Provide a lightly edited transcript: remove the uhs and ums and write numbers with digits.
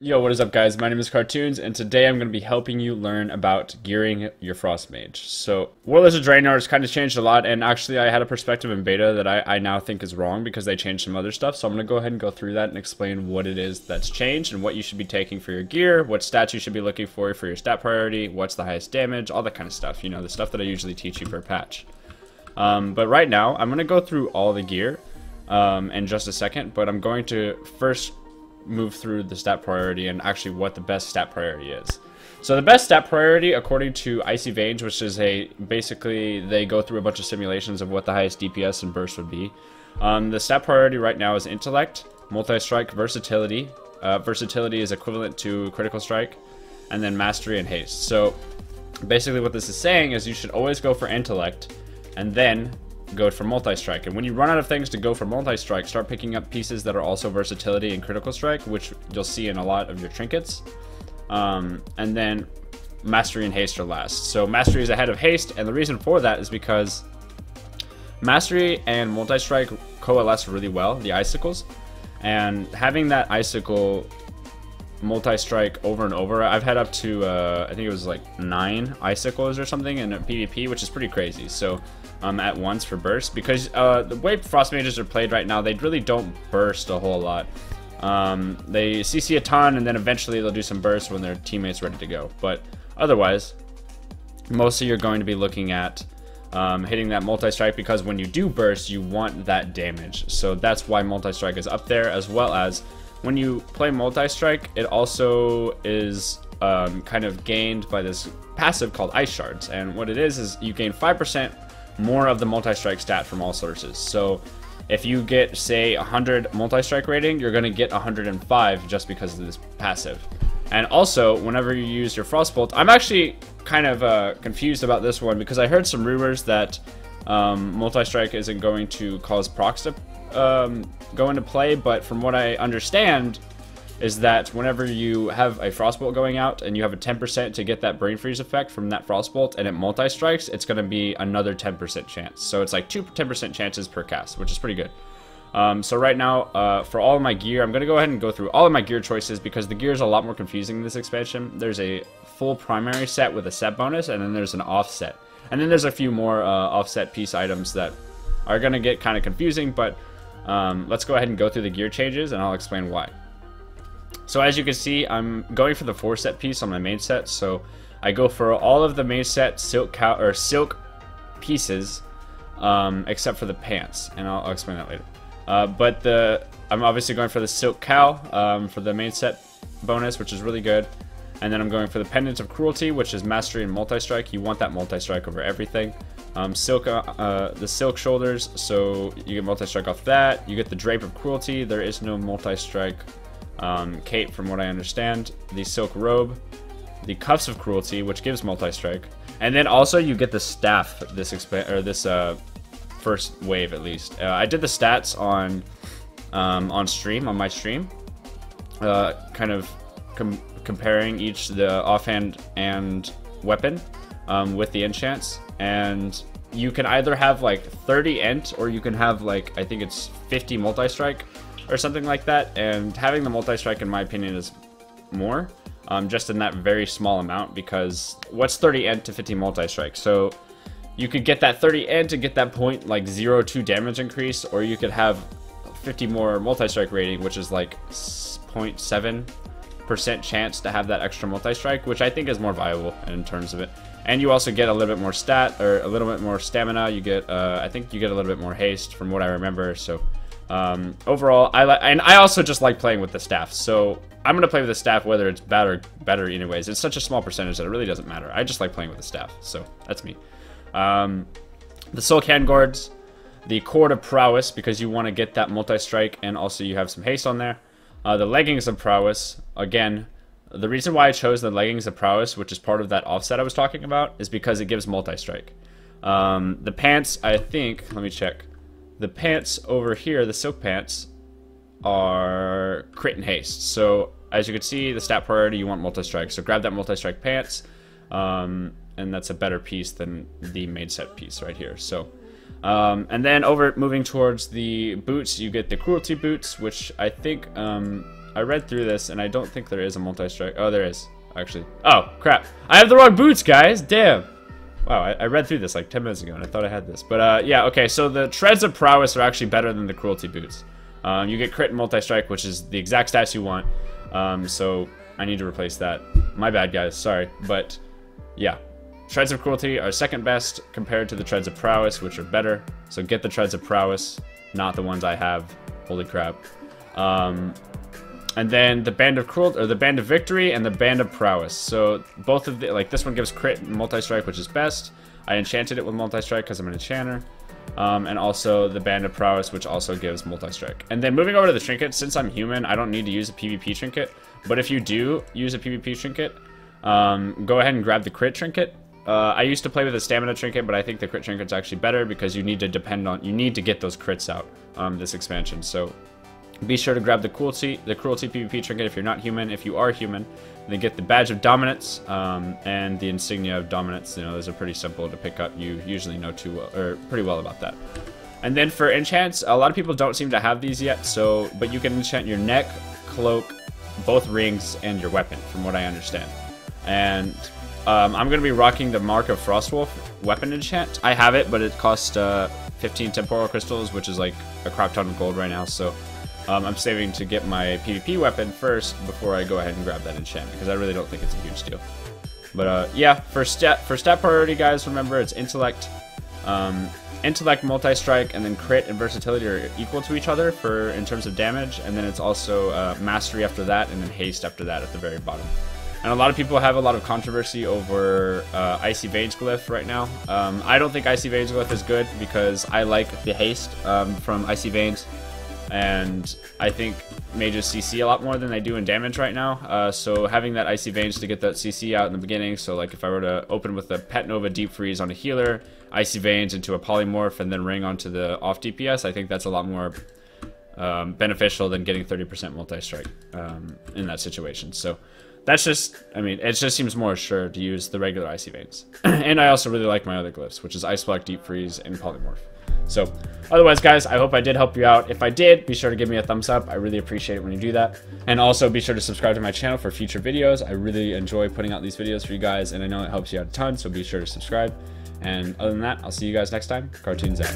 Yo, what is up, guys? My name is Cartoons, and today I'm going to be helping you learn about gearing your Frost Mage. So, Warlords of Draenor has kind of changed a lot, and actually I had a perspective in beta that I now think is wrong because they changed some other stuff. So I'm going to go ahead and go through that and explain what it is that's changed and what you should be taking for your gear, what stats you should be looking for your stat priority, what's the highest damage, all that kind of stuff. You know, the stuff that I usually teach you for a patch. But right now, I'm going to go through all the gear in just a second, but I'm going to first move through the stat priority and actually what the best stat priority is. So the best stat priority, according to Icy Veins, which is basically they go through a bunch of simulations of what the highest DPS and burst would be. The stat priority right now is Intellect, Multi-Strike, Versatility. Versatility is equivalent to Critical Strike, and then Mastery and Haste. So basically what this is saying is you should always go for Intellect, and then go for Multi-Strike. And when you run out of things to go for Multi-Strike, start picking up pieces that are also Versatility and Critical Strike, which you'll see in a lot of your trinkets. And then Mastery and Haste are last. So Mastery is ahead of Haste, and the reason for that is because Mastery and Multi-Strike coalesce really well, the Icicles. And having that Icicle Multi-Strike over and over, I've had up to, I think it was like 9 Icicles or something in a PvP, which is pretty crazy. So at once for burst, because the way Frost Mages are played right now, they really don't burst a whole lot. They CC a ton, and then eventually they'll do some burst when their teammate's ready to go. But otherwise, mostly you're going to be looking at hitting that multi-strike, because when you do burst, you want that damage. So that's why multi-strike is up there, as well as when you play multi-strike, it also is kind of gained by this passive called Ice Shards. And what it is you gain 5% more of the multi-strike stat from all sources. So if you get, say, 100 multi-strike rating, you're going to get 105 just because of this passive. And also, whenever you use your Frostbolt, I'm actually kind of confused about this one, because I heard some rumors that multi-strike isn't going to cause procs to go into play, but from what I understand is that whenever you have a Frostbolt going out and you have a 10% to get that Brain Freeze effect from that Frostbolt and it multi-strikes, it's going to be another 10% chance. So it's like 2 10% chances per cast, which is pretty good. So right now, for all of my gear, I'm going to go ahead and go through all of my gear choices, because the gear is a lot more confusing in this expansion. There's a full primary set with a set bonus, and then there's an offset. And then there's a few more offset piece items that are going to get kind of confusing, but let's go ahead and go through the gear changes, and I'll explain why. So as you can see, I'm going for the 4-set piece on my main set. So I go for all of the main set silk pieces, except for the pants, and I'll explain that later. I'm obviously going for the silk cow for the main set bonus, which is really good. And then I'm going for the pendant of cruelty, which is mastery and multi-strike. You want that multi-strike over everything. The silk shoulders, so you get multi-strike off that. You get the drape of cruelty. There is no multi-strike cape from what I understand. The silk robe, the cuffs of cruelty, which gives multi-strike, and then also you get the staff. This first wave at least. I did the stats on stream, on my stream, kind of comparing the offhand and weapon with the enchants, and you can either have like 30 ent, or you can have like, I think it's 50 multi-strike or something like that. And having the multi-strike, in my opinion, is more, just in that very small amount, because what's 30 ent to 50 multi-strike? So you could get that 30 ent to get that point like 0.2 damage increase, or you could have 50 more multi-strike rating, which is like 0.7% chance to have that extra multi-strike, which I think is more viable in terms of it. And you also get a little bit more stat, or a little bit more stamina. You get, I think you get a little bit more haste from what I remember. So overall, I also just like playing with the staff. So I'm gonna play with the staff whether it's bad or better anyways. It's such a small percentage that it really doesn't matter. I just like playing with the staff. So that's me. The Soul Can Guards, the Cord of Prowess, because you want to get that multi-strike, and also you have some haste on there. The Leggings of Prowess, again, the reason why I chose the Leggings of Prowess, which is part of that offset I was talking about, is because it gives multi-strike. The pants, I think, let me check. The pants over here, the silk pants, are crit and haste. So as you can see, the stat priority, you want multi-strike. So grab that multi-strike pants, and that's a better piece than the main set piece right here. So and then moving towards the boots, you get the cruelty boots, which I think I read through this, and I don't think there is a multi-strike. Oh, there is, actually. Oh, crap. I have the wrong boots, guys. Damn. Wow, I read through this like 10 minutes ago, and I thought I had this. But, yeah, okay, so the Treads of Prowess are actually better than the Cruelty boots. You get crit and multi-strike, which is the exact stats you want. So I need to replace that. My bad, guys. Sorry. But, yeah. Treads of Cruelty are second best compared to the Treads of Prowess, which are better. So get the Treads of Prowess, not the ones I have. Holy crap. And then the Band of Cruelty, or the Band of Victory, and the Band of Prowess. So both of the, like, this one gives crit and multi-strike, which is best. I enchanted it with multi-strike because I'm an enchanter. And also the Band of Prowess, which also gives multi-strike. And then moving over to the trinket, since I'm human, I don't need to use a PvP trinket. But if you do use a PvP trinket, go ahead and grab the crit trinket. I used to play with a stamina trinket, but I think the crit trinket's actually better because you need to get those crits out this expansion. So be sure to grab the cruelty PvP trinket if you're not human. If you are human, then get the badge of dominance and the insignia of dominance. You know, those are pretty simple to pick up. You usually know pretty well about that. And then for enchants, a lot of people don't seem to have these yet. But you can enchant your neck, cloak, both rings, and your weapon, from what I understand. And I'm going to be rocking the Mark of Frostwolf weapon enchant. I have it, but it costs 15 temporal crystals, which is like a crap ton of gold right now. So I'm saving to get my PvP weapon first before I go ahead and grab that enchant, because I really don't think it's a huge deal. But yeah, for stat priority, guys, remember it's intellect. Intellect, multi-strike, and then crit and versatility are equal to each other in terms of damage. And then it's also mastery after that, and then haste after that at the very bottom. And a lot of people have a lot of controversy over Icy Veins Glyph right now. I don't think Icy Veins Glyph is good because I like the haste from Icy Veins. And I think mages CC a lot more than they do in damage right now. So having that Icy Veins to get that CC out in the beginning. So like if I were to open with the Pet Nova Deep Freeze on a healer, Icy Veins into a Polymorph, and then ring onto the off DPS, I think that's a lot more beneficial than getting 30% multi-strike in that situation. So that's just, I mean, it just seems more assured to use the regular Icy Veins. And I also really like my other glyphs, which is Ice Block, Deep Freeze, and Polymorph. So, otherwise, guys, I hope I did help you out. If I did, be sure to give me a thumbs up. I really appreciate it when you do that. And also, be sure to subscribe to my channel for future videos. I really enjoy putting out these videos for you guys, and I know it helps you out a ton, so be sure to subscribe. And other than that, I'll see you guys next time. Cartoons out.